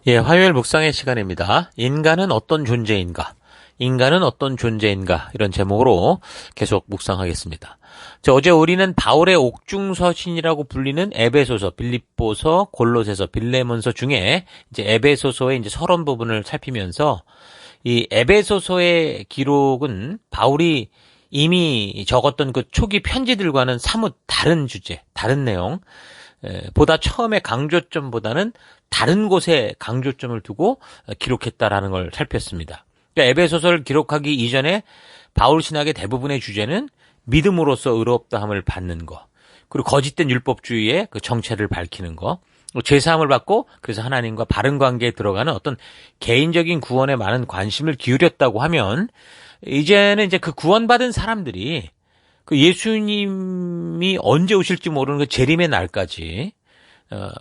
예, 화요일 묵상의 시간입니다. 인간은 어떤 존재인가? 인간은 어떤 존재인가? 이런 제목으로 계속 묵상하겠습니다. 어제 우리는 바울의 옥중서신이라고 불리는 에베소서, 빌립보서, 골로새서, 빌레몬서 중에 이제 에베소서의 이제 서론 부분을 살피면서 이 에베소서의 기록은 바울이 이미 적었던 그 초기 편지들과는 사뭇 다른 주제, 다른 내용, 보다 처음에 강조점보다는 다른 곳에 강조점을 두고 기록했다라는 걸 살폈습니다. 그러니까 에베소서를 기록하기 이전에 바울 신학의 대부분의 주제는 믿음으로써 의롭다함을 받는 거, 그리고 거짓된 율법주의의 그 정체를 밝히는 거, 죄사함을 받고 그래서 하나님과 바른 관계에 들어가는 어떤 개인적인 구원에 많은 관심을 기울였다고 하면, 이제는 이제 그 구원받은 사람들이 그 예수님이 언제 오실지 모르는 그 재림의 날까지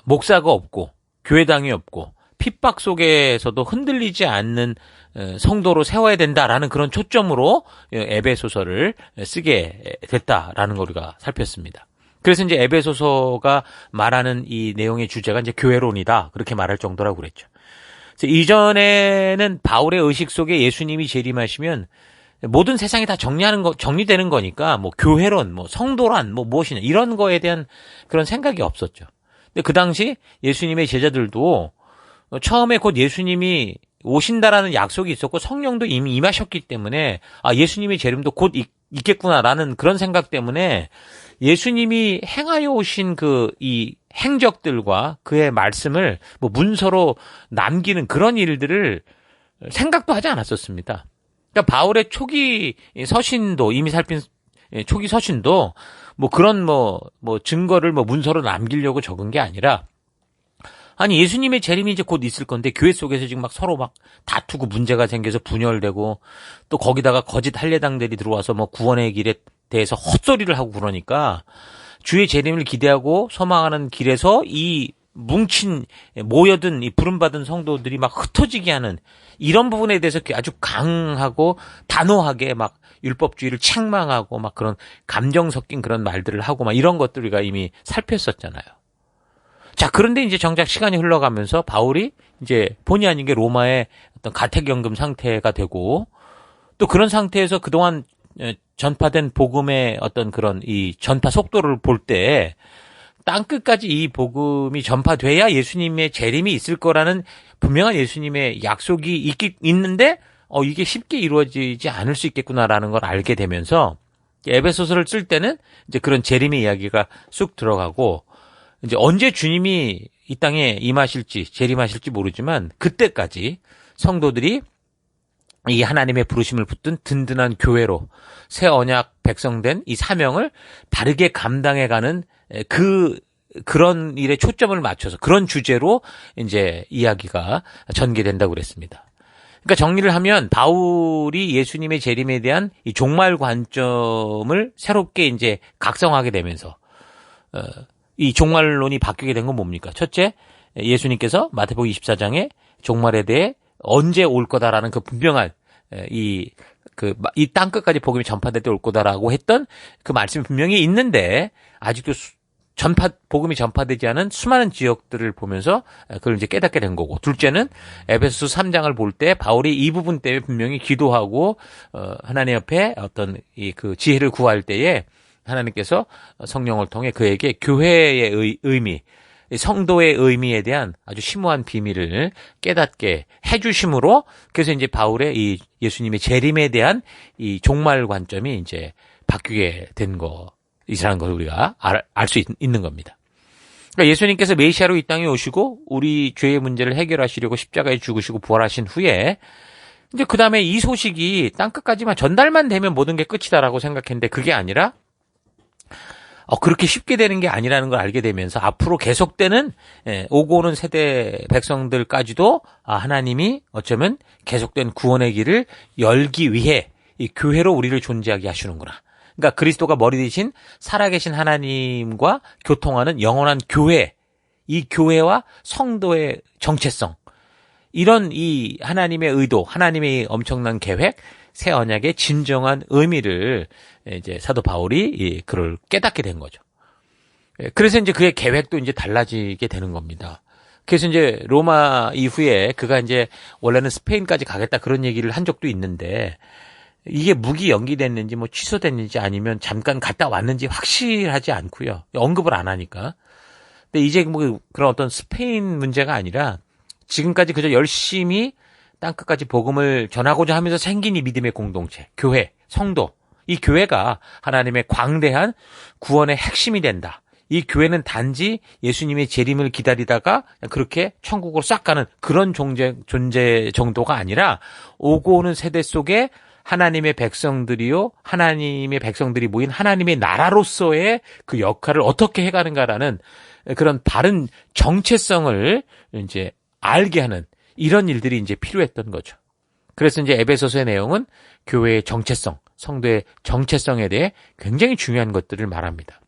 목사가 없고 교회당이 없고 핍박 속에서도 흔들리지 않는 성도로 세워야 된다라는 그런 초점으로 에베소서를 쓰게 됐다라는 걸 우리가 살폈습니다. 그래서 이제 에베소서가 말하는 이 내용의 주제가 이제 교회론이다, 그렇게 말할 정도라고 그랬죠. 이전에는 바울의 의식 속에 예수님이 재림하시면 모든 세상이 다 정리되는 거니까, 뭐, 교회론, 뭐, 성도란, 뭐, 무엇이냐, 이런 거에 대한 그런 생각이 없었죠. 근데 그 당시 예수님의 제자들도 처음에 곧 예수님이 오신다라는 약속이 있었고 성령도 이미 임하셨기 때문에, 예수님의 재림도 곧 있겠구나라는 그런 생각 때문에 예수님이 행하여 오신 이 행적들과 그의 말씀을 뭐 문서로 남기는 그런 일들을 생각도 하지 않았었습니다. 그러니까 바울의 초기 서신도, 이미 살핀 초기 서신도 뭐 그런 증거를 문서로 남기려고 적은 게 아니라, 아니 예수님의 재림이 이제 곧 있을 건데 교회 속에서 지금 막 서로 막 다투고 문제가 생겨서 분열되고, 또 거기다가 거짓 할례당들이 들어와서 뭐 구원의 길에 대해서 헛소리를 하고 그러니까, 주의 재림을 기대하고 소망하는 길에서 이 모여든 이 부름받은 성도들이 막 흩어지게 하는 이런 부분에 대해서 아주 강하고 단호하게 막 율법주의를 책망하고 막 그런 감정 섞인 그런 말들을 하고 막 이런 것들 우리가 이미 살폈었잖아요. 자, 그런데 이제 정작 시간이 흘러가면서 바울이 이제 본의 아니게 로마의 어떤 가택연금 상태가 되고, 또 그런 상태에서 그동안 전파된 복음의 어떤 그런 이 전파 속도를 볼 때, 땅끝까지 이 복음이 전파돼야 예수님의 재림이 있을 거라는 분명한 예수님의 약속이 있는데, 이게 쉽게 이루어지지 않을 수 있겠구나라는 걸 알게 되면서, 에베소서를 쓸 때는 이제 그런 재림의 이야기가 쑥 들어가고, 이제 언제 주님이 이 땅에 임하실지, 재림하실지 모르지만, 그때까지 성도들이 이 하나님의 부르심을 붙든 든든한 교회로 새 언약 백성된 이 사명을 바르게 감당해가는 그런 일에 초점을 맞춰서 그런 주제로 이제 이야기가 전개된다고 그랬습니다. 그러니까 정리를 하면 바울이 예수님의 재림에 대한 이 종말 관점을 새롭게 이제 각성하게 되면서 이 종말론이 바뀌게 된 건 뭡니까? 첫째, 예수님께서 마태복음 24장에 종말에 대해 언제 올 거다라는 그 분명한 이 땅 끝까지 복음이 전파될 때 올 거다라고 했던 그 말씀이 분명히 있는데, 아직도 복음이 전파되지 않은 수많은 지역들을 보면서 그걸 이제 깨닫게 된 거고, 둘째는 에베소서 3장을 볼 때 바울이 이 부분 때문에 분명히 기도하고 하나님 앞에 어떤 그 지혜를 구할 때에 하나님께서 성령을 통해 그에게 교회의 의미, 성도의 의미에 대한 아주 심오한 비밀을 깨닫게 해주심으로, 그래서 이제 바울의 이 예수님의 재림에 대한 이 종말 관점이 이제 바뀌게 된 이라는 걸 우리가 알 수 있는 겁니다. 그러니까 예수님께서 메시아로 이 땅에 오시고 우리 죄의 문제를 해결하시려고 십자가에 죽으시고 부활하신 후에, 이제 그 다음에 이 소식이 땅끝까지만 전달만 되면 모든 게 끝이다라고 생각했는데, 그게 아니라 그렇게 쉽게 되는 게 아니라는 걸 알게 되면서 앞으로 계속되는 오고 오는 세대 백성들까지도 하나님이 어쩌면 계속된 구원의 길을 열기 위해 이 교회로 우리를 존재하게 하시는구나. 그러니까 그리스도가 머리 되신 살아계신 하나님과 교통하는 영원한 교회, 이 교회와 성도의 정체성, 이런 이 하나님의 의도, 하나님의 엄청난 계획, 새 언약의 진정한 의미를 이제 사도 바울이 그걸 깨닫게 된 거죠. 그래서 이제 그의 계획도 이제 달라지게 되는 겁니다. 그래서 이제 로마 이후에 그가 이제 원래는 스페인까지 가겠다 그런 얘기를 한 적도 있는데 이게 무기 연기됐는지 뭐 취소됐는지 아니면 잠깐 갔다 왔는지 확실하지 않고요. 언급을 안 하니까. 근데 이제 뭐 그런 어떤 스페인 문제가 아니라 지금까지 그저 열심히 땅끝까지 복음을 전하고자 하면서 생긴 이 믿음의 공동체, 교회, 성도. 이 교회가 하나님의 광대한 구원의 핵심이 된다. 이 교회는 단지 예수님의 재림을 기다리다가 그렇게 천국으로 싹 가는 그런 존재 정도가 아니라 오고 오는 세대 속에 하나님의 백성들이요, 하나님의 백성들이 모인 하나님의 나라로서의 그 역할을 어떻게 해가는가라는 그런 바른 정체성을 이제 알게 하는 이런 일들이 이제 필요했던 거죠. 그래서 이제 에베소서의 내용은 교회의 정체성, 성도의 정체성에 대해 굉장히 중요한 것들을 말합니다.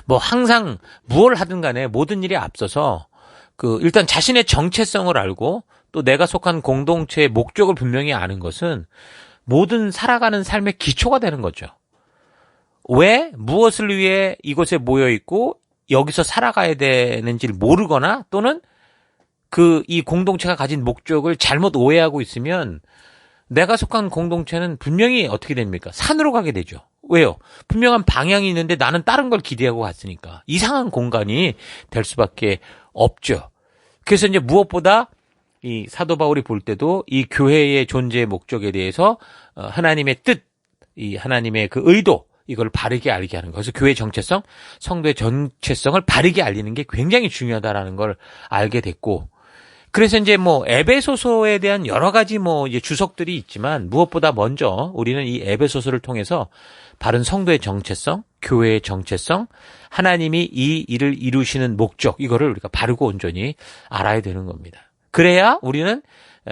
뭐 항상 무엇을 하든 간에 모든 일에 앞서서 일단 자신의 정체성을 알고 또 내가 속한 공동체의 목적을 분명히 아는 것은 모든 살아가는 삶의 기초가 되는 거죠. 왜 무엇을 위해 이곳에 모여 있고 여기서 살아가야 되는지를 모르거나 또는 이 공동체가 가진 목적을 잘못 오해하고 있으면 내가 속한 공동체는 분명히 어떻게 됩니까? 산으로 가게 되죠. 왜요? 분명한 방향이 있는데 나는 다른 걸 기대하고 갔으니까 이상한 공간이 될 수밖에 없죠. 그래서 이제 무엇보다 이 사도 바울이 볼 때도 이 교회의 존재의 목적에 대해서 하나님의 뜻, 이 하나님의 그 의도 이걸 바르게 알게 하는 거. 그래서 교회의 정체성, 성도의 정체성을 바르게 알리는 게 굉장히 중요하다라는 걸 알게 됐고, 그래서 이제 뭐 에베소서에 대한 여러 가지 뭐 이제 주석들이 있지만 무엇보다 먼저 우리는 이 에베소서를 통해서 바른 성도의 정체성, 교회의 정체성, 하나님이 이 일을 이루시는 목적 이거를 우리가 바르고 온전히 알아야 되는 겁니다. 그래야 우리는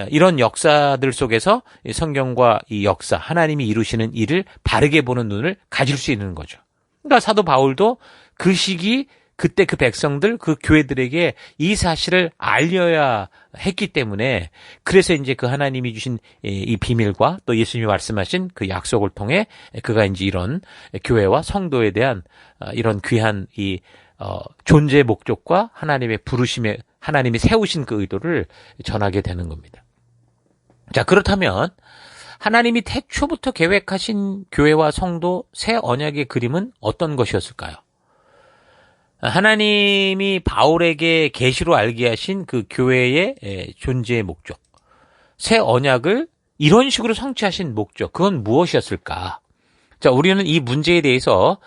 이런 역사들 속에서 성경과 이 역사, 하나님이 이루시는 일을 바르게 보는 눈을 가질 수 있는 거죠. 그러니까 사도 바울도 그 시기 그때 그 백성들, 그 교회들에게 이 사실을 알려야 했기 때문에 그래서 이제 그 하나님이 주신 이 비밀과 또 예수님이 말씀하신 그 약속을 통해 그가 이제 이런 교회와 성도에 대한 이런 귀한 이 존재의 목적과 하나님의 부르심에 하나님이 세우신 그 의도를 전하게 되는 겁니다. 자, 그렇다면 하나님이 태초부터 계획하신 교회와 성도 새 언약의 그림은 어떤 것이었을까요? 하나님이 바울에게 계시로 알게 하신 그 교회의 존재의 목적, 새 언약을 이런 식으로 성취하신 목적, 그건 무엇이었을까? 자, 우리는 이 문제에 대해서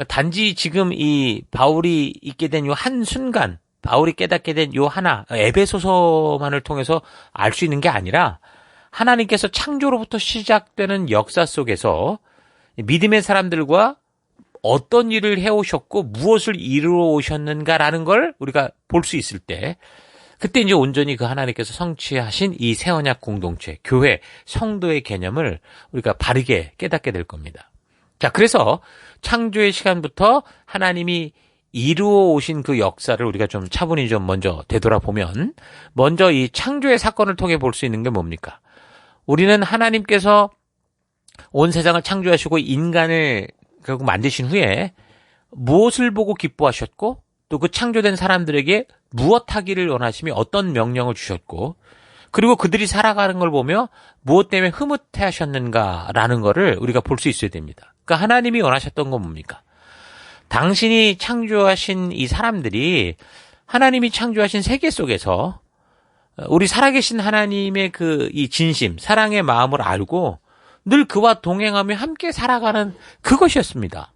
단지 지금 이 바울이 있게 된 요 한순간, 바울이 깨닫게 된 요 하나, 에베소서만을 통해서 알 수 있는 게 아니라 하나님께서 창조로부터 시작되는 역사 속에서 믿음의 사람들과 어떤 일을 해오셨고 무엇을 이루어 오셨는가라는 걸 우리가 볼 수 있을 때 그때 이제 온전히 그 하나님께서 성취하신 이 새 언약 공동체, 교회, 성도의 개념을 우리가 바르게 깨닫게 될 겁니다. 자, 그래서 창조의 시간부터 하나님이 이루어 오신 그 역사를 우리가 좀 차분히 좀 먼저 되돌아보면 먼저 이 창조의 사건을 통해 볼 수 있는 게 뭡니까? 우리는 하나님께서 온 세상을 창조하시고 인간을 결국 만드신 후에 무엇을 보고 기뻐하셨고 또 그 창조된 사람들에게 무엇 하기를 원하시며 어떤 명령을 주셨고 그리고 그들이 살아가는 걸 보며 무엇 때문에 흐뭇해 하셨는가라는 거를 우리가 볼 수 있어야 됩니다. 그러니까 하나님이 원하셨던 건 뭡니까? 당신이 창조하신 이 사람들이 하나님이 창조하신 세계 속에서 우리 살아계신 하나님의 이 진심, 사랑의 마음을 알고 늘 그와 동행하며 함께 살아가는 그것이었습니다.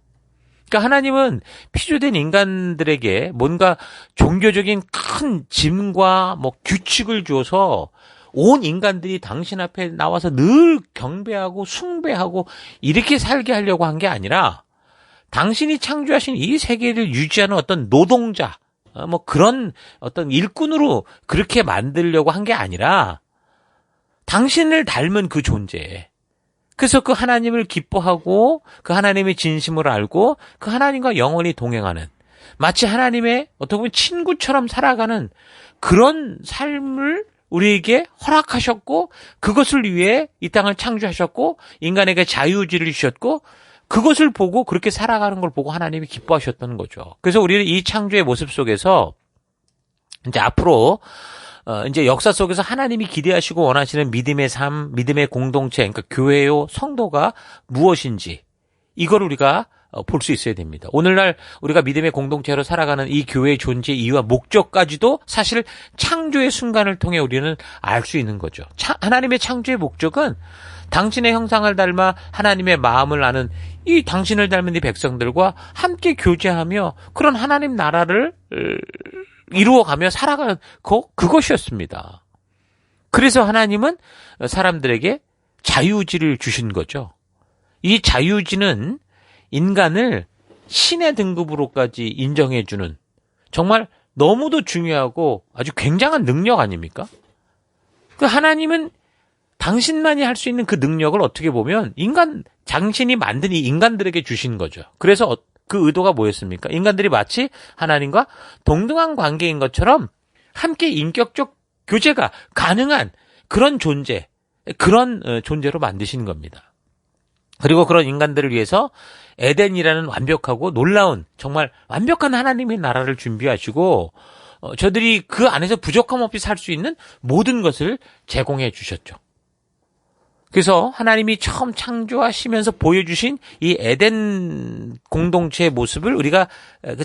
그러니까 하나님은 피조된 인간들에게 뭔가 종교적인 큰 짐과 뭐 규칙을 줘서 온 인간들이 당신 앞에 나와서 늘 경배하고 숭배하고 이렇게 살게 하려고 한 게 아니라 당신이 창조하신 이 세계를 유지하는 어떤 노동자, 뭐 그런 어떤 일꾼으로 그렇게 만들려고 한 게 아니라 당신을 닮은 그 존재. 그래서 그 하나님을 기뻐하고 그 하나님의 진심을 알고 그 하나님과 영원히 동행하는 마치 하나님의 어떻게 보면 친구처럼 살아가는 그런 삶을 우리에게 허락하셨고 그것을 위해 이 땅을 창조하셨고 인간에게 자유의지를 주셨고 그것을 보고 그렇게 살아가는 걸 보고 하나님이 기뻐하셨던 거죠. 그래서 우리는 이 창조의 모습 속에서 이제 앞으로 이제 역사 속에서 하나님이 기대하시고 원하시는 믿음의 삶, 믿음의 공동체, 그러니까 교회요, 성도가 무엇인지 이걸 우리가 볼 수 있어야 됩니다. 오늘날 우리가 믿음의 공동체로 살아가는 이 교회의 존재 이유와 목적까지도 사실 창조의 순간을 통해 우리는 알 수 있는 거죠. 하나님의 창조의 목적은 당신의 형상을 닮아 하나님의 마음을 아는 이 당신을 닮은 이 백성들과 함께 교제하며 그런 하나님 나라를 이루어가며 살아가는 그것이었습니다. 그래서 하나님은 사람들에게 자유의지를 주신 거죠. 이 자유의지는 인간을 신의 등급으로까지 인정해주는 정말 너무도 중요하고 아주 굉장한 능력 아닙니까? 그 하나님은 당신만이 할 수 있는 그 능력을 어떻게 보면 당신이 만든 이 인간들에게 주신 거죠. 그래서 그 의도가 뭐였습니까? 인간들이 마치 하나님과 동등한 관계인 것처럼 함께 인격적 교제가 가능한 그런 존재로 만드신 겁니다. 그리고 그런 인간들을 위해서 에덴이라는 완벽하고 놀라운 정말 완벽한 하나님의 나라를 준비하시고 저들이 그 안에서 부족함 없이 살 수 있는 모든 것을 제공해 주셨죠. 그래서 하나님이 처음 창조하시면서 보여주신 이 에덴 공동체의 모습을 우리가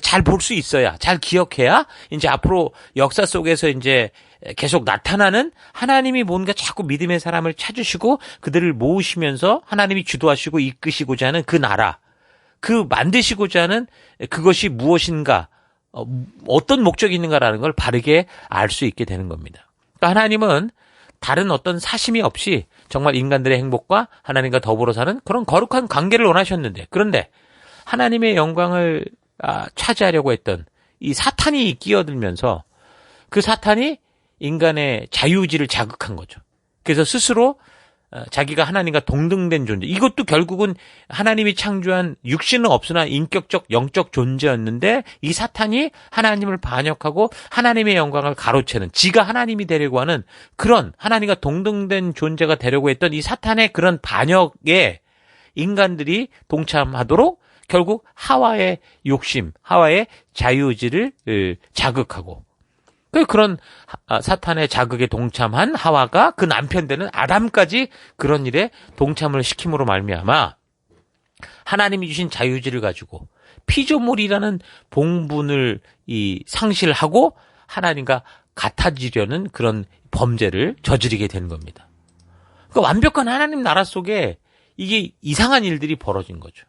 잘 볼 수 있어야, 잘 기억해야 이제 앞으로 역사 속에서 이제 계속 나타나는 하나님이 뭔가 자꾸 믿음의 사람을 찾으시고 그들을 모으시면서 하나님이 주도하시고 이끄시고자 하는 그 나라, 그 만드시고자 하는 그것이 무엇인가, 어떤 목적이 있는가라는 걸 바르게 알 수 있게 되는 겁니다. 그러니까 하나님은 다른 어떤 사심이 없이 정말 인간들의 행복과 하나님과 더불어 사는 그런 거룩한 관계를 원하셨는데, 그런데 하나님의 영광을 차지하려고 했던 이 사탄이 끼어들면서 그 사탄이 인간의 자유의지를 자극한 거죠. 그래서 스스로 자기가 하나님과 동등된 존재, 이것도 결국은 하나님이 창조한 육신은 없으나 인격적 영적 존재였는데 이 사탄이 하나님을 반역하고 하나님의 영광을 가로채는, 지가 하나님이 되려고 하는 그런 하나님과 동등된 존재가 되려고 했던 이 사탄의 그런 반역에 인간들이 동참하도록 결국 하와의 욕심, 하와의 자유의지를 자극하고, 그런 사탄의 자극에 동참한 하와가 그 남편 되는 아담까지 그런 일에 동참을 시킴으로 말미암아 하나님이 주신 자유의지를 가지고 피조물이라는 본분을 상실하고 하나님과 같아지려는 그런 범죄를 저지르게 되는 겁니다. 그러니까 완벽한 하나님 나라 속에 이게 이상한 일들이 벌어진 거죠.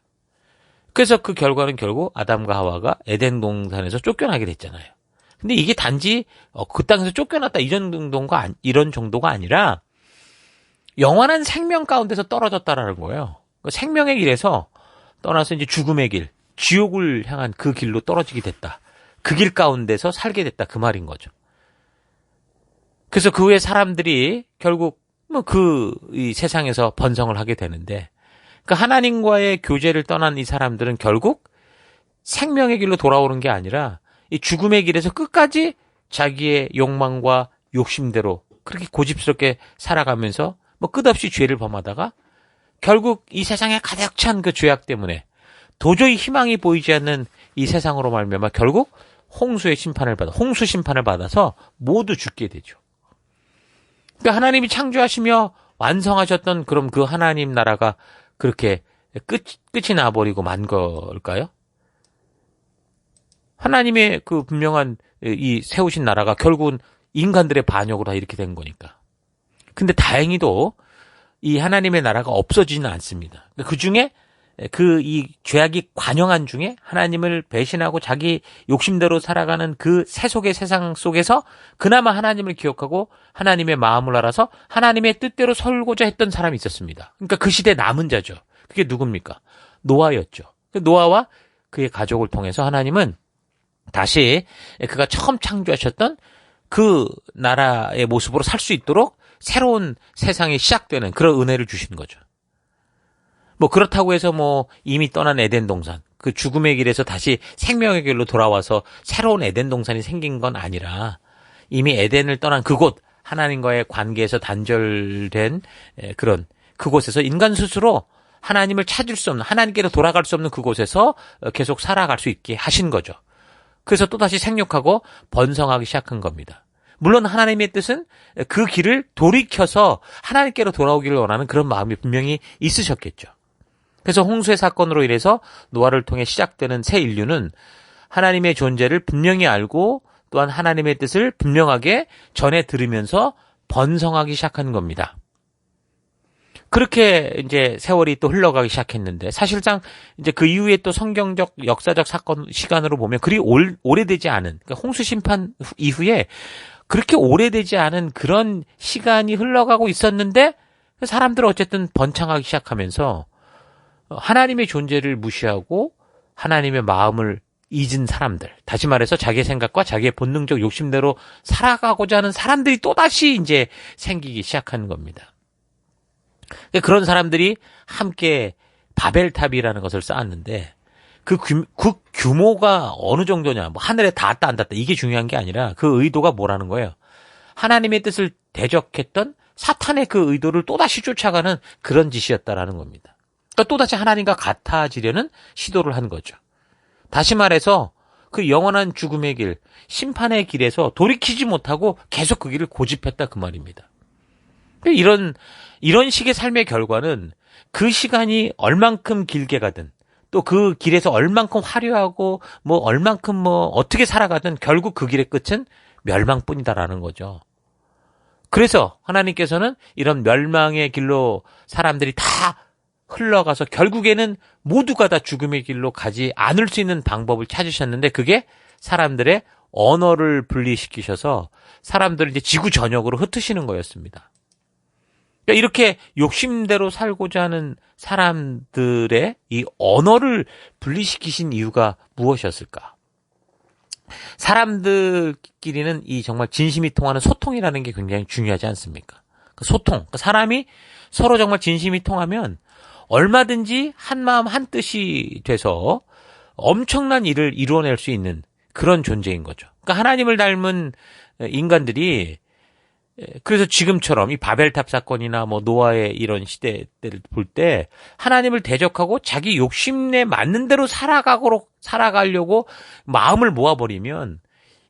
그래서 그 결과는 결국 아담과 하와가 에덴 동산에서 쫓겨나게 됐잖아요. 근데 이게 단지 그 땅에서 쫓겨났다 이런 정도가 아니라 영원한 생명 가운데서 떨어졌다라는 거예요. 생명의 길에서 떠나서 이제 죽음의 길, 지옥을 향한 그 길로 떨어지게 됐다. 그 길 가운데서 살게 됐다, 그 말인 거죠. 그래서 그 후에 사람들이 결국 이 세상에서 번성을 하게 되는데, 그러니까 하나님과의 교제를 떠난 이 사람들은 결국 생명의 길로 돌아오는 게 아니라 이 죽음의 길에서 끝까지 자기의 욕망과 욕심대로 그렇게 고집스럽게 살아가면서 끝없이 죄를 범하다가 결국 이 세상에 가득 찬 그 죄악 때문에 도저히 희망이 보이지 않는 이 세상으로 말미암아 결국 홍수 심판을 받아서 모두 죽게 되죠. 그러니까 하나님이 창조하시며 완성하셨던 그럼 그 하나님 나라가 그렇게 끝이 나버리고 만 걸까요? 하나님의 그 분명한 이 세우신 나라가 결국은 인간들의 반역으로 다 이렇게 된 거니까. 근데 다행히도 이 하나님의 나라가 없어지지는 않습니다. 그 중에 이 죄악이 관영한 중에 하나님을 배신하고 자기 욕심대로 살아가는 그 세속의 세상 속에서 그나마 하나님을 기억하고 하나님의 마음을 알아서 하나님의 뜻대로 살고자 했던 사람이 있었습니다. 그러니까 그 시대 남은 자죠. 그게 누굽니까? 노아였죠. 노아와 그의 가족을 통해서 하나님은 다시 그가 처음 창조하셨던 그 나라의 모습으로 살 수 있도록 새로운 세상이 시작되는 그런 은혜를 주신 거죠. 그렇다고 해서 이미 떠난 에덴 동산, 그 죽음의 길에서 다시 생명의 길로 돌아와서 새로운 에덴 동산이 생긴 건 아니라 이미 에덴을 떠난 그곳, 하나님과의 관계에서 단절된 그런 그곳에서 인간 스스로 하나님을 찾을 수 없는, 하나님께로 돌아갈 수 없는 그곳에서 계속 살아갈 수 있게 하신 거죠. 그래서 또다시 생육하고 번성하기 시작한 겁니다. 물론 하나님의 뜻은 그 길을 돌이켜서 하나님께로 돌아오기를 원하는 그런 마음이 분명히 있으셨겠죠. 그래서 홍수의 사건으로 인해서 노아를 통해 시작되는 새 인류는 하나님의 존재를 분명히 알고 또한 하나님의 뜻을 분명하게 전해 들으면서 번성하기 시작한 겁니다. 그렇게 이제 세월이 또 흘러가기 시작했는데 사실상 이제 그 이후에 또 성경적 역사적 사건 시간으로 보면 그리 오래되지 않은 그러니까 홍수 심판 이후에 그렇게 오래되지 않은 그런 시간이 흘러가고 있었는데 사람들은 어쨌든 번창하기 시작하면서 하나님의 존재를 무시하고 하나님의 마음을 잊은 사람들, 다시 말해서 자기의 생각과 자기의 본능적 욕심대로 살아가고자 하는 사람들이 또다시 이제 생기기 시작하는 겁니다. 그런 사람들이 함께 바벨탑이라는 것을 쌓았는데 그 규모가 어느 정도냐, 뭐 하늘에 닿았다 안 닿았다 이게 중요한 게 아니라 그 의도가 뭐라는 거예요. 하나님의 뜻을 대적했던 사탄의 그 의도를 또다시 쫓아가는 그런 짓이었다라는 겁니다. 그러니까 또다시 하나님과 같아지려는 시도를 한 거죠. 다시 말해서 그 영원한 죽음의 길, 심판의 길에서 돌이키지 못하고 계속 그 길을 고집했다 그 말입니다. 이런 식의 삶의 결과는 그 시간이 얼만큼 길게 가든 또 그 길에서 얼만큼 화려하고 뭐 얼만큼 뭐 어떻게 살아가든 결국 그 길의 끝은 멸망뿐이다라는 거죠. 그래서 하나님께서는 이런 멸망의 길로 사람들이 다 흘러가서 결국에는 모두가 다 죽음의 길로 가지 않을 수 있는 방법을 찾으셨는데 그게 사람들의 언어를 분리시키셔서 사람들을 이제 지구 전역으로 흩으시는 거였습니다. 그러니까 이렇게 욕심대로 살고자 하는 사람들의 이 언어를 분리시키신 이유가 무엇이었을까? 사람들끼리는 이 정말 진심이 통하는 소통이라는 게 굉장히 중요하지 않습니까? 그 소통, 사람이 서로 정말 진심이 통하면 얼마든지 한 마음 한 뜻이 돼서 엄청난 일을 이루어낼 수 있는 그런 존재인 거죠. 그러니까 하나님을 닮은 인간들이 그래서 지금처럼 이 바벨탑 사건이나 뭐 노아의 이런 시대를 볼 때 하나님을 대적하고 자기 욕심에 맞는 대로 살아가려고 마음을 모아버리면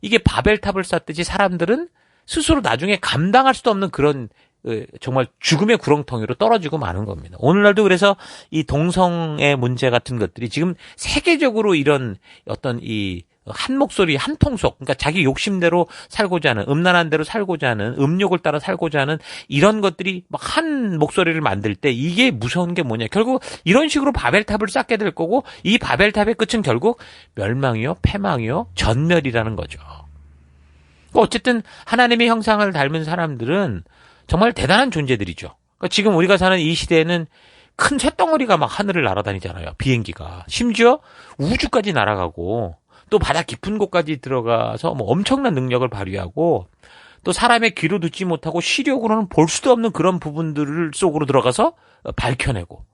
이게 바벨탑을 쌓듯이 사람들은 스스로 나중에 감당할 수도 없는 그런 정말 죽음의 구렁텅이로 떨어지고 마는 겁니다. 오늘날도 그래서 이 동성애 문제 같은 것들이 지금 세계적으로 이런 어떤 이 한 목소리, 한 통속, 그러니까 자기 욕심대로 살고자 하는, 음란한 대로 살고자 하는, 음욕을 따라 살고자 하는 이런 것들이 막 한 목소리를 만들 때 이게 무서운 게 뭐냐. 결국 이런 식으로 바벨탑을 쌓게 될 거고 이 바벨탑의 끝은 결국 멸망이요, 패망이요, 전멸이라는 거죠. 어쨌든 하나님의 형상을 닮은 사람들은 정말 대단한 존재들이죠. 그러니까 지금 우리가 사는 이 시대에는 큰 쇳덩어리가 막 하늘을 날아다니잖아요. 비행기가. 심지어 우주까지 날아가고 또 바다 깊은 곳까지 들어가서 뭐 엄청난 능력을 발휘하고 또 사람의 귀로 듣지 못하고 시력으로는 볼 수도 없는 그런 부분들 속으로 들어가서 밝혀내고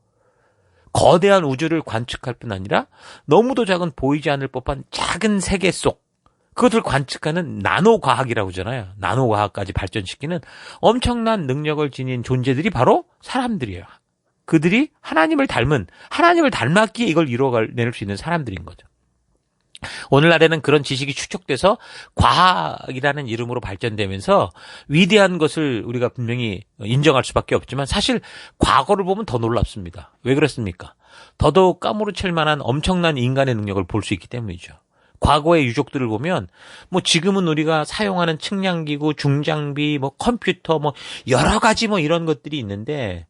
거대한 우주를 관측할 뿐 아니라 너무도 작은 보이지 않을 법한 작은 세계 속 그것을 관측하는 나노과학이라고 하잖아요. 나노과학까지 발전시키는 엄청난 능력을 지닌 존재들이 바로 사람들이에요. 그들이 하나님을 닮았기에 이걸 이뤄낼 수 있는 사람들인 거죠. 오늘날에는 그런 지식이 축적돼서 과학이라는 이름으로 발전되면서 위대한 것을 우리가 분명히 인정할 수밖에 없지만 사실 과거를 보면 더 놀랍습니다. 왜 그렇습니까? 더더욱 까무러칠 만한 엄청난 인간의 능력을 볼 수 있기 때문이죠. 과거의 유족들을 보면 뭐 지금은 우리가 사용하는 측량기구, 중장비, 뭐 컴퓨터, 뭐 여러 가지 뭐 이런 것들이 있는데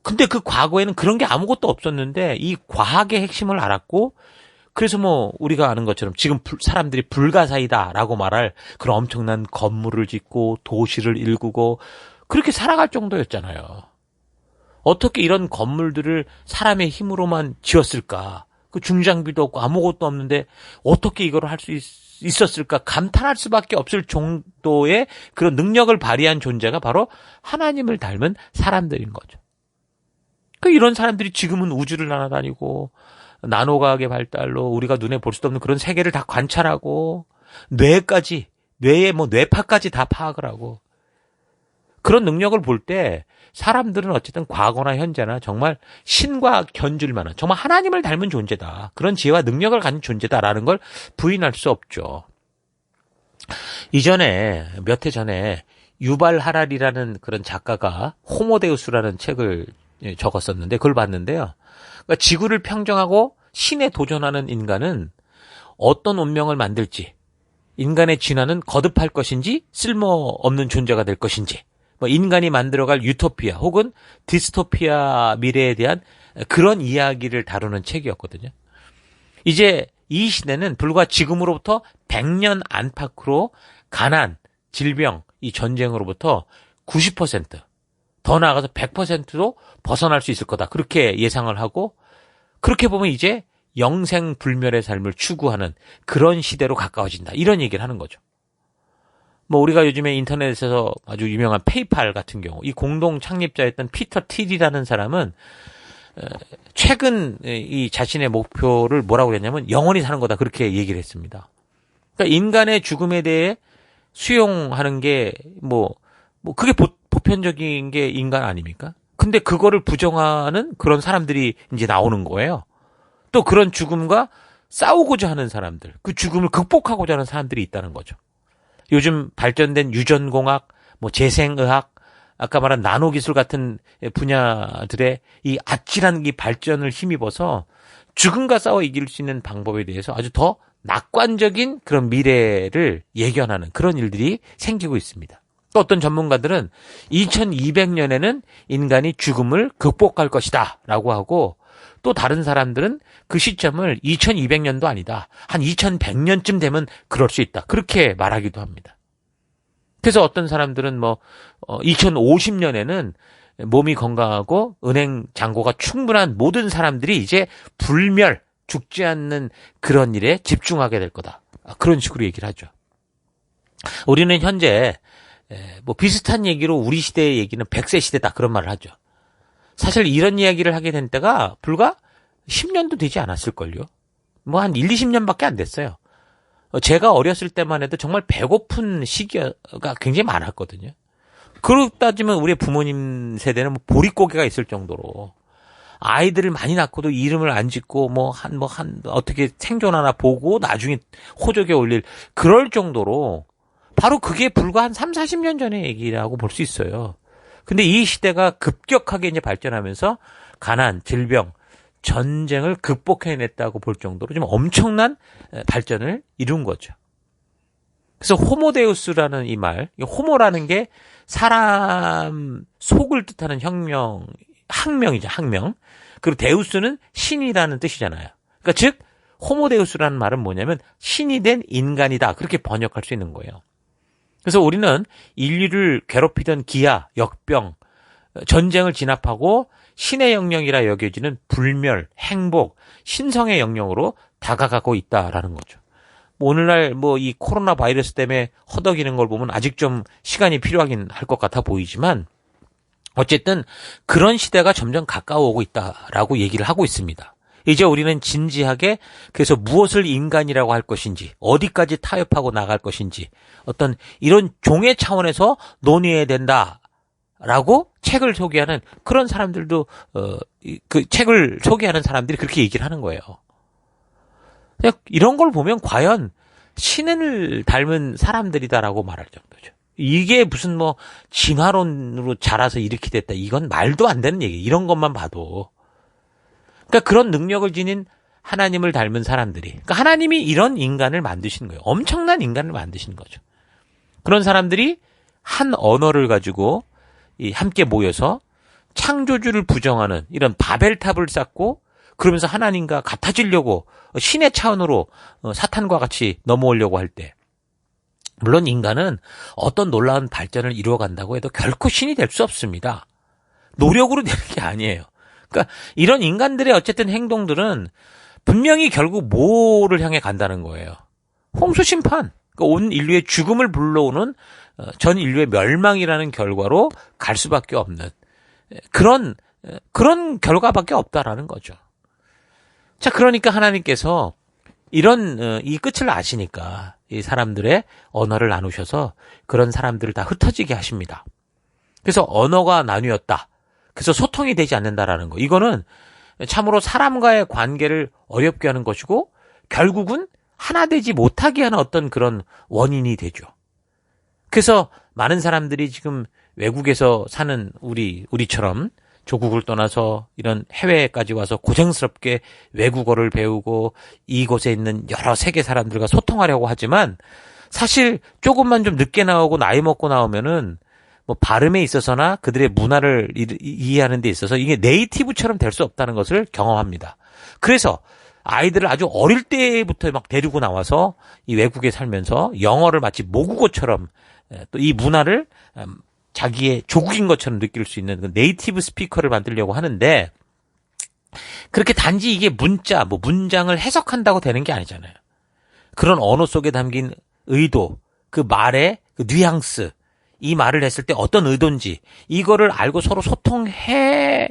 근데 그 과거에는 그런 게 아무것도 없었는데 이 과학의 핵심을 알았고 그래서 뭐 우리가 아는 것처럼 지금 사람들이 불가사의다라고 말할 그런 엄청난 건물을 짓고 도시를 일구고 그렇게 살아갈 정도였잖아요. 어떻게 이런 건물들을 사람의 힘으로만 지었을까? 그 중장비도 없고 아무것도 없는데 어떻게 이걸 할 수 있었을까? 감탄할 수밖에 없을 정도의 그런 능력을 발휘한 존재가 바로 하나님을 닮은 사람들인 거죠. 그 이런 사람들이 지금은 우주를 날아다니고 나노과학의 발달로 우리가 눈에 볼 수도 없는 그런 세계를 다 관찰하고 뇌의 뭐 뇌파까지 다 파악을 하고 그런 능력을 볼 때 사람들은 어쨌든 과거나 현재나 정말 신과 견줄 만한 정말 하나님을 닮은 존재다. 그런 지혜와 능력을 가진 존재다라는 걸 부인할 수 없죠. 이전에 몇 해 전에 유발 하랄이라는 그런 작가가 호모데우스라는 책을 적었었는데 그걸 봤는데요. 그러니까 지구를 평정하고 신에 도전하는 인간은 어떤 운명을 만들지, 인간의 진화는 거듭할 것인지 쓸모없는 존재가 될 것인지, 뭐 인간이 만들어갈 유토피아 혹은 디스토피아 미래에 대한 그런 이야기를 다루는 책이었거든요. 이제 이 시대는 불과 지금으로부터 100년 안팎으로 가난, 질병, 이 전쟁으로부터 90%, 더 나아가서 100%도 벗어날 수 있을 거다. 그렇게 예상을 하고, 그렇게 보면 이제 영생불멸의 삶을 추구하는 그런 시대로 가까워진다. 이런 얘기를 하는 거죠. 뭐 우리가 요즘에 인터넷에서 아주 유명한 페이팔 같은 경우, 이 공동 창립자였던 피터 틸이라는 사람은 최근 이 자신의 목표를 뭐라고 그랬냐면 영원히 사는 거다. 그렇게 얘기를 했습니다. 그러니까 인간의 죽음에 대해 수용하는 게 그게 보편적인 게 인간 아닙니까? 근데 그거를 부정하는 그런 사람들이 이제 나오는 거예요. 또 그런 죽음과 싸우고자 하는 사람들, 그 죽음을 극복하고자 하는 사람들이 있다는 거죠. 요즘 발전된 유전공학, 재생의학, 아까 말한 나노기술 같은 분야들의 이 아찔한 이 발전을 힘입어서 죽음과 싸워 이길 수 있는 방법에 대해서 아주 더 낙관적인 그런 미래를 예견하는 그런 일들이 생기고 있습니다. 또 어떤 전문가들은 2200년에는 인간이 죽음을 극복할 것이다 라고 하고, 또 다른 사람들은 그 시점을 2200년도 아니다, 한 2100년쯤 되면 그럴 수 있다, 그렇게 말하기도 합니다. 그래서 어떤 사람들은 2050년에는 몸이 건강하고 은행 잔고가 충분한 모든 사람들이 이제 불멸, 죽지 않는 그런 일에 집중하게 될 거다, 그런 식으로 얘기를 하죠. 우리는 현재 비슷한 얘기로 우리 시대의 얘기는 100세 시대다, 그런 말을 하죠. 사실 이런 이야기를 하게 된 때가 불과 10년도 되지 않았을걸요. 한 1, 20년밖에 안 됐어요. 제가 어렸을 때만 해도 정말 배고픈 시기가 굉장히 많았거든요. 그렇다 따지면 우리 부모님 세대는 보릿고개가 있을 정도로 아이들을 많이 낳고도 이름을 안 짓고 어떻게 생존하나 보고 나중에 호적에 올릴 그럴 정도로, 바로 그게 불과 한 3, 40년 전의 얘기라고 볼 수 있어요. 근데 이 시대가 급격하게 이제 발전하면서 가난, 질병, 전쟁을 극복해냈다고 볼 정도로 좀 엄청난 발전을 이룬 거죠. 그래서 호모데우스라는 이 말, 호모라는 게 사람 속을 뜻하는 학명이죠, 학명. 그리고 데우스는 신이라는 뜻이잖아요. 그러니까 즉 호모데우스라는 말은 뭐냐면 신이 된 인간이다, 그렇게 번역할 수 있는 거예요. 그래서 우리는 인류를 괴롭히던 기아, 역병, 전쟁을 진압하고 신의 영역이라 여겨지는 불멸, 행복, 신성의 영역으로 다가가고 있다라는 거죠. 오늘날 이 코로나 바이러스 때문에 허덕이는 걸 보면 아직 좀 시간이 필요하긴 할 것 같아 보이지만, 어쨌든 그런 시대가 점점 가까워오고 있다라고 얘기를 하고 있습니다. 이제 우리는 진지하게 그래서 무엇을 인간이라고 할 것인지, 어디까지 타협하고 나갈 것인지, 어떤 이런 종의 차원에서 논의해야 된다라고 책을 소개하는 그런 사람들도, 그 책을 소개하는 사람들이 그렇게 얘기를 하는 거예요. 그냥 이런 걸 보면 과연 신을 닮은 사람들이다라고 말할 정도죠. 이게 무슨 진화론으로 자라서 이렇게 됐다, 이건 말도 안 되는 얘기. 이런 것만 봐도. 그러니까 그런 능력을 지닌 하나님을 닮은 사람들이, 그러니까 하나님이 이런 인간을 만드시는 거예요. 엄청난 인간을 만드시는 거죠. 그런 사람들이 한 언어를 가지고 함께 모여서 창조주를 부정하는 이런 바벨탑을 쌓고, 그러면서 하나님과 같아지려고 신의 차원으로 사탄과 같이 넘어오려고 할 때, 물론 인간은 어떤 놀라운 발전을 이루어간다고 해도 결코 신이 될 수 없습니다. 노력으로 되는 게 아니에요. 그러니까 이런 인간들의 어쨌든 행동들은 분명히 결국 뭐를 향해 간다는 거예요. 홍수 심판, 그러니까 온 인류의 죽음을 불러오는 전 인류의 멸망이라는 결과로 갈 수밖에 없는 그런 결과밖에 없다라는 거죠. 자, 그러니까 하나님께서 이런 이 끝을 아시니까 이 사람들의 언어를 나누셔서 그런 사람들을 다 흩어지게 하십니다. 그래서 언어가 나뉘었다. 그래서 소통이 되지 않는다라는 거. 이거는 참으로 사람과의 관계를 어렵게 하는 것이고 결국은 하나 되지 못하게 하는 어떤 그런 원인이 되죠. 그래서 많은 사람들이 지금 외국에서 사는 우리처럼 조국을 떠나서 이런 해외까지 와서 고생스럽게 외국어를 배우고 이곳에 있는 여러 세계 사람들과 소통하려고 하지만 사실 조금만 좀 늦게 나오고 나이 먹고 나오면은 뭐 발음에 있어서나 그들의 문화를 이해하는 데 있어서 이게 네이티브처럼 될 수 없다는 것을 경험합니다. 그래서 아이들을 아주 어릴 때부터 막 데리고 나와서 이 외국에 살면서 영어를 마치 모국어처럼 또 이 문화를 자기의 조국인 것처럼 느낄 수 있는 그 네이티브 스피커를 만들려고 하는데 그렇게 단지 이게 문장을 해석한다고 되는 게 아니잖아요. 그런 언어 속에 담긴 의도, 그 말의 그 뉘앙스, 이 말을 했을 때 어떤 의도인지 이거를 알고 서로 소통해야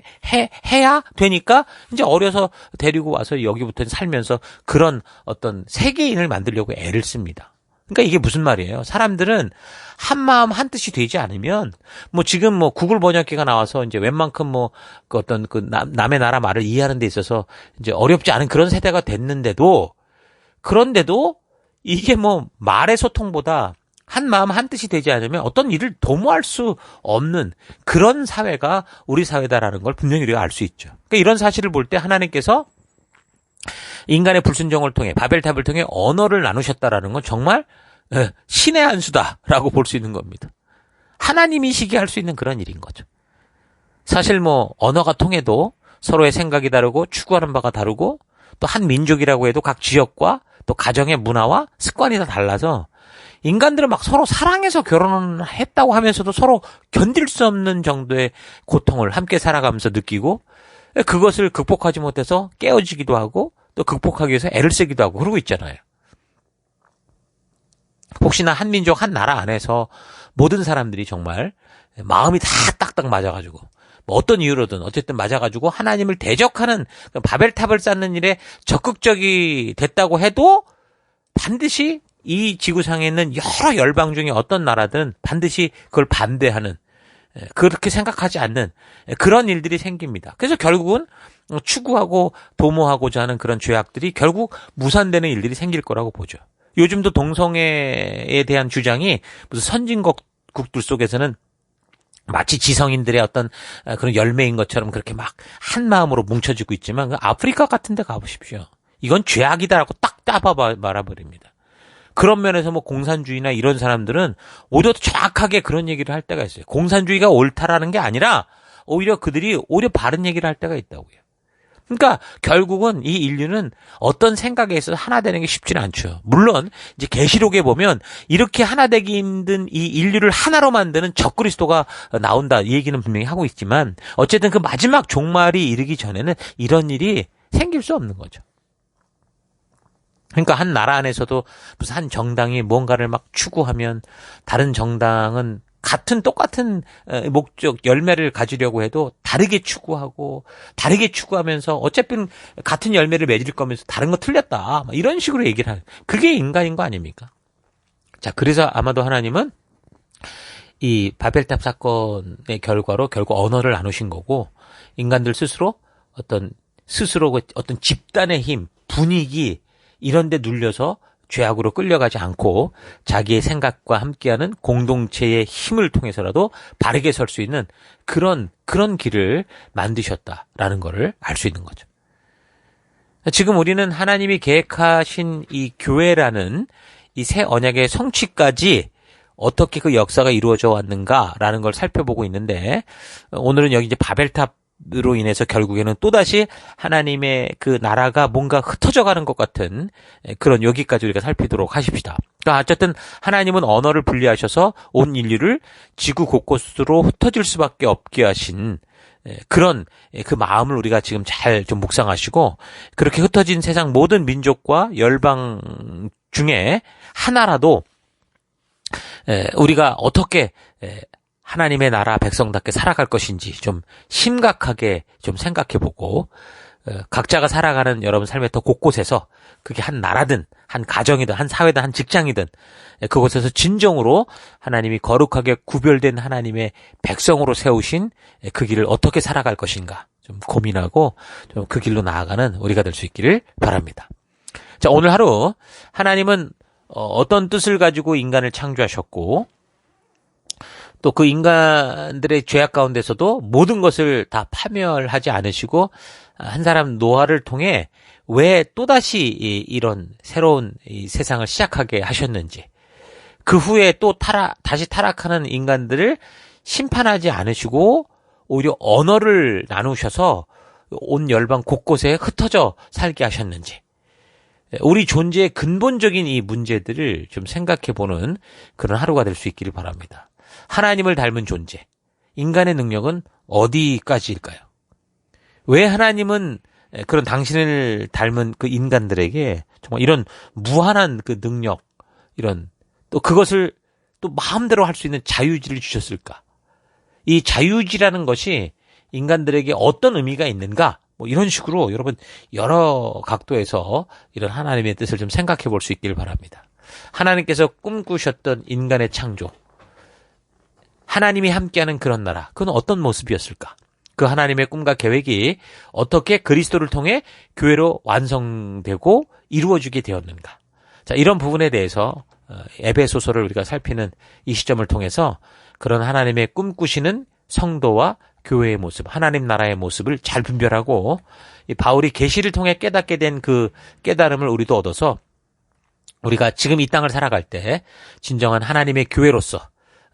되니까 이제 어려서 데리고 와서 여기부터 살면서 그런 어떤 세계인을 만들려고 애를 씁니다. 그러니까 이게 무슨 말이에요? 사람들은 한 마음 한 뜻이 되지 않으면 뭐 지금 뭐 구글 번역기가 나와서 이제 웬만큼 뭐 그 어떤 그 남의 나라 말을 이해하는 데 있어서 이제 어렵지 않은 그런 세대가 됐는데도 그런데도 이게 뭐 말의 소통보다 한 마음 한 뜻이 되지 않으면 어떤 일을 도모할 수 없는 그런 사회가 우리 사회다라는 걸 분명히 우리가 알 수 있죠. 그러니까 이런 사실을 볼 때 하나님께서 인간의 불순종을 통해 바벨탑을 통해 언어를 나누셨다라는 건 정말 신의 한 수다라고 볼 수 있는 겁니다. 하나님이 시기할 수 있는 그런 일인 거죠. 사실 뭐 언어가 통해도 서로의 생각이 다르고 추구하는 바가 다르고 또 한 민족이라고 해도 각 지역과 또 가정의 문화와 습관이 다 달라서 인간들은 막 서로 사랑해서 결혼을 했다고 하면서도 서로 견딜 수 없는 정도의 고통을 함께 살아가면서 느끼고 그것을 극복하지 못해서 깨어지기도 하고 또 극복하기 위해서 애를 쓰기도 하고 그러고 있잖아요. 혹시나 한 민족 한 나라 안에서 모든 사람들이 정말 마음이 다 딱딱 맞아가지고 뭐 어떤 이유로든 어쨌든 맞아가지고 하나님을 대적하는 바벨탑을 쌓는 일에 적극적이 됐다고 해도 반드시 이 지구상에 있는 여러 열방 중에 어떤 나라든 반드시 그걸 반대하는 그렇게 생각하지 않는 그런 일들이 생깁니다. 그래서 결국은 추구하고 도모하고자 하는 그런 죄악들이 결국 무산되는 일들이 생길 거라고 보죠. 요즘도 동성애에 대한 주장이 무슨 선진국들 속에서는 마치 지성인들의 어떤 그런 열매인 것처럼 그렇게 막 한 마음으로 뭉쳐지고 있지만 아프리카 같은 데 가보십시오. 이건 죄악이다라고 딱 말아버립니다. 그런 면에서 뭐 공산주의나 이런 사람들은 오히려 정확하게 그런 얘기를 할 때가 있어요. 공산주의가 옳다라는 게 아니라 오히려 그들이 오히려 바른 얘기를 할 때가 있다고요. 그러니까 결국은 이 인류는 어떤 생각에 있어서 하나 되는 게 쉽지는 않죠. 물론 이제 계시록에 보면 이렇게 하나 되기 힘든 이 인류를 하나로 만드는 적그리스도가 나온다 이 얘기는 분명히 하고 있지만 어쨌든 그 마지막 종말이 이르기 전에는 이런 일이 생길 수 없는 거죠. 그러니까 한 나라 안에서도 무슨 한 정당이 뭔가를 막 추구하면 다른 정당은 똑같은 목적, 열매를 가지려고 해도 다르게 추구하고 다르게 추구하면서 어차피 같은 열매를 맺을 거면서 다른 거 틀렸다. 이런 식으로 얘기를 하는. 그게 인간인 거 아닙니까? 자, 그래서 아마도 하나님은 이 바벨탑 사건의 결과로 결국 언어를 나누신 거고 인간들 스스로 어떤 집단의 힘, 분위기 이런 데 눌려서 죄악으로 끌려가지 않고 자기의 생각과 함께하는 공동체의 힘을 통해서라도 바르게 설 수 있는 그런 길을 만드셨다라는 것을 알 수 있는 거죠. 지금 우리는 하나님이 계획하신 이 교회라는 이 새 언약의 성취까지 어떻게 그 역사가 이루어져 왔는가라는 걸 살펴보고 있는데 오늘은 여기 이제 바벨탑으로 인해서 결국에는 또다시 하나님의 그 나라가 뭔가 흩어져 가는 것 같은 그런 여기까지 우리가 살피도록 하십시다. 그러니까 어쨌든 하나님은 언어를 분리하셔서 온 인류를 지구 곳곳으로 흩어질 수밖에 없게 하신 그런 그 마음을 우리가 지금 잘 좀 묵상하시고 그렇게 흩어진 세상 모든 민족과 열방 중에 하나라도 우리가 어떻게 하나님의 나라 백성답게 살아갈 것인지 좀 심각하게 좀 생각해보고 각자가 살아가는 여러분 삶의 더 곳곳에서 그게 한 나라든 한 가정이든 한 사회든 한 직장이든 그곳에서 진정으로 하나님이 거룩하게 구별된 하나님의 백성으로 세우신 그 길을 어떻게 살아갈 것인가 좀 고민하고 좀 그 길로 나아가는 우리가 될 수 있기를 바랍니다. 자, 오늘 하루 하나님은 어떤 뜻을 가지고 인간을 창조하셨고 또 그 인간들의 죄악 가운데서도 모든 것을 다 파멸하지 않으시고 한 사람 노아를 통해 왜 또다시 이런 새로운 이 세상을 시작하게 하셨는지 그 후에 또 다시 타락하는 인간들을 심판하지 않으시고 오히려 언어를 나누셔서 온 열방 곳곳에 흩어져 살게 하셨는지 우리 존재의 근본적인 이 문제들을 좀 생각해보는 그런 하루가 될 수 있기를 바랍니다. 하나님을 닮은 존재, 인간의 능력은 어디까지일까요? 왜 하나님은 그런 당신을 닮은 그 인간들에게 정말 이런 무한한 그 능력, 이런 또 그것을 또 마음대로 할 수 있는 자유의지를 주셨을까? 이 자유의지라는 것이 인간들에게 어떤 의미가 있는가? 뭐 이런 식으로 여러분 여러 각도에서 이런 하나님의 뜻을 좀 생각해 볼 수 있기를 바랍니다. 하나님께서 꿈꾸셨던 인간의 창조, 하나님이 함께하는 그런 나라, 그건 어떤 모습이었을까? 그 하나님의 꿈과 계획이 어떻게 그리스도를 통해 교회로 완성되고 이루어지게 되었는가? 자, 이런 부분에 대해서 에베소서를 우리가 살피는 이 시점을 통해서 그런 하나님의 꿈꾸시는 성도와 교회의 모습, 하나님 나라의 모습을 잘 분별하고 이 바울이 계시를 통해 깨닫게 된 그 깨달음을 우리도 얻어서 우리가 지금 이 땅을 살아갈 때 진정한 하나님의 교회로서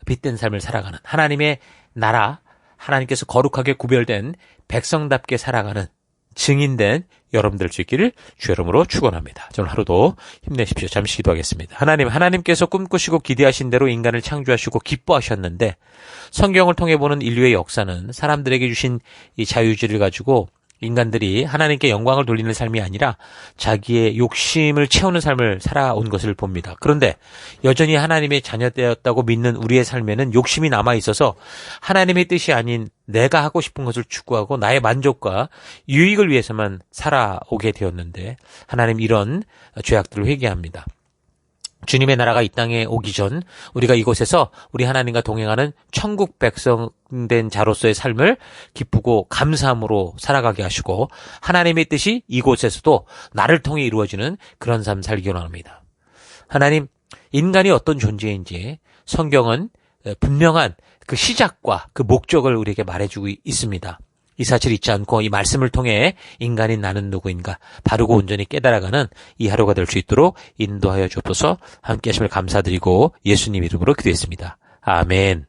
빛된 삶을 살아가는 하나님의 나라, 하나님께서 거룩하게 구별된 백성답게 살아가는 증인된 여러분 될 수 있기를 주 이름으로 축원합니다. 오늘 하루도 힘내십시오. 잠시 기도하겠습니다. 하나님께서 꿈꾸시고 기대하신 대로 인간을 창조하시고 기뻐하셨는데 성경을 통해 보는 인류의 역사는 사람들에게 주신 이 자유의지를 가지고 인간들이 하나님께 영광을 돌리는 삶이 아니라 자기의 욕심을 채우는 삶을 살아온 것을 봅니다. 그런데 여전히 하나님의 자녀되었다고 믿는 우리의 삶에는 욕심이 남아있어서 하나님의 뜻이 아닌 내가 하고 싶은 것을 추구하고 나의 만족과 유익을 위해서만 살아오게 되었는데 하나님 이런 죄악들을 회개합니다. 주님의 나라가 이 땅에 오기 전 우리가 이곳에서 우리 하나님과 동행하는 천국 백성된 자로서의 삶을 기쁘고 감사함으로 살아가게 하시고 하나님의 뜻이 이곳에서도 나를 통해 이루어지는 그런 삶 살기 원합니다. 하나님, 인간이 어떤 존재인지 성경은 분명한 그 시작과 그 목적을 우리에게 말해주고 있습니다. 이 사실을 잊지 않고 이 말씀을 통해 인간인 나는 누구인가 바르고 온전히 깨달아가는 이 하루가 될 수 있도록 인도하여 주옵소서. 함께 하심을 감사드리고 예수님 이름으로 기도했습니다. 아멘.